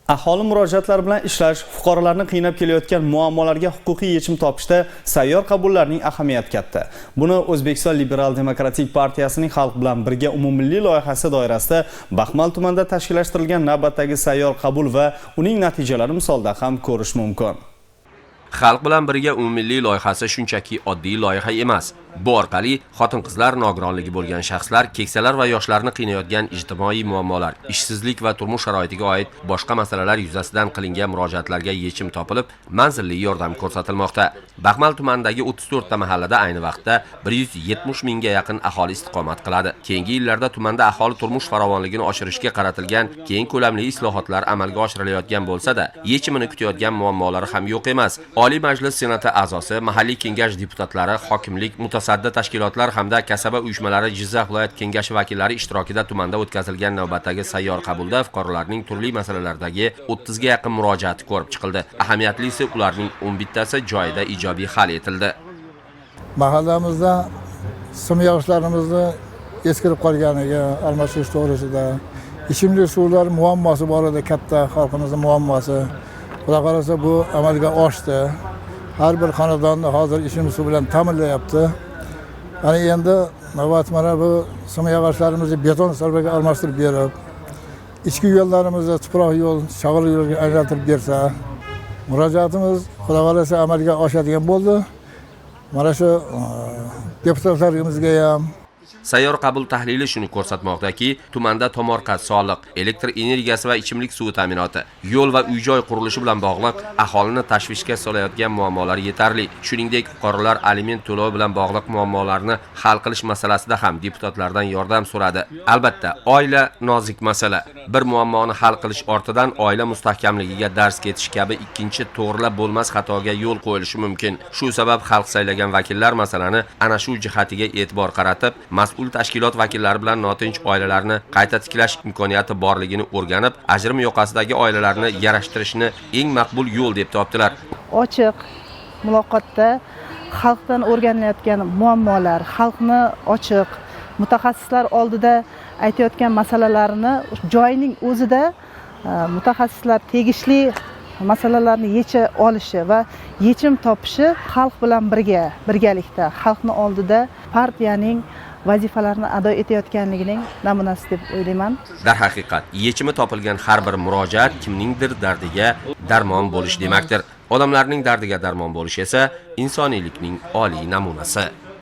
Aholi murojaatlari bilan ishlash, fuqarolarni qiynab kelayotgan muammolarga huquqiy yechim topishda sayyor qabullarning ahamiyati katta. Buni O'zbekiston Liberal Demokratik partiyasining Xalq bilan birga umummilliy loyihasi doirasida Baxmal tumanida tashkillashtirilgan navbatdagi sayyor qabul va uning natijalari misolida ham ko'rish mumkin. Xalq bilan birga umummilliy loyihasi shunchaki oddiy loyiha emas. Bu orqali xotin-qizlar nogironligi bo'lgan shaxslar, keksalar va yoshlarni qiynayotgan ijtimoiy muammolar, ishsizlik va turmush sharoitiga oid boshqa masalalar yuzasidan qilingan murojaatlarga yechim topilib, manzilli yordam ko'rsatilmoqda. Baxmal tumanidagi 34 ta mahallada ayni vaqtda 170 mingga yaqin aholi istiqomat qiladi. Keyingi yillarda tumanda aholi turmush farovonligini oshirishga qaratilgan keng ko'lamli islohotlar amalga oshirilayotgan bo'lsa-da, yechimini kutayotgan muammolari ham yo'q emas. Oliy Majlis Senati a'zosi, mahalliy kengash deputatlari, hokimlik, mutasaddi tashkilotlar hamda kasaba uyushmalari Jizzax viloyat kengashi vakillari ishtirokida tumanda o'tkazilgan navbatdagi sayyor qabulda fuqarolarning turli masalalardagi 30 ga yaqin murojaati ko'rib chiqildi. Ahamiyatlisi ularning 11 tasi joyida ijobiy hal etildi. Mahallamizda simyog'ishlarimizni eskirib qolganiga almashish to'g'risida, ichimlik suvlar muammosi bor edi, katta xalqimizning muammosi. Xudo qarasa bu amalga oshdi. Har bir xonadonni hozir ichimlik suv bilan ta'minlayapti. Ana endi navbat mana bu simyog'ochlarimizni beton sarbaga almashtirib berib, ichki yo'llarimizni tuproq yo'l, shag'al yo'lga aylantirib bersa, murojaatimiz Xudo qarasa amalga oshadigan bo'ldi. Mana shu deputatlarimizga ham sayyor qabul tahlili shuni ko'rsatmoqdaki, tumanda tomorqa, soliq, elektr energiyasi va ichimlik suvi ta'minoti, yo'l va uy-joy qurilishi bilan bog'liq aholini tashvishga solayotgan muammolar yetarli. Shuningdek, fuqarolar aliment to'lovi bilan bog'liq muammolarni hal qilish masalasida ham deputatlardan yordam so'radi. Albatta, oila nozik masala. Bir muammoni hal qilish ortidan oila mustahkamligiga dars ketish kabi ikkinchi to'g'rilab bo'lmas xatoga yo'l qo'yilishi mumkin. Shu sabab xalq saylagan vakillar masalani ana shu jihatiga e'tibor qaratib, mas'ul tashkilot vakillari bilan notinch oilalarni qayta tiklash imkoniyati borligini o'rganib, ajrim yoqasidagi oilalarni yarashtirishni eng maqbul yo'l deb topdilar. Ochiq muloqotda xalqdan o'rganilayotgan muammolar, xalqni ochiq mutaxassislar oldida aytayotgan masalalarni joyining o'zida mutaxassislar tegishli masalalarni yecha olishi va yechim topishi xalq bilan birgalikda xalqni oldida partiyaning vazifalarini ado etayotganligining namunasi deb o'ylayman. Darhaqiqat, yechimi topilgan har bir murojaat kimningdir dardiga darmon bo'lish demakdir. Odamlarning dardiga darmon bo'lish esa insoniylikning oliy namunasi.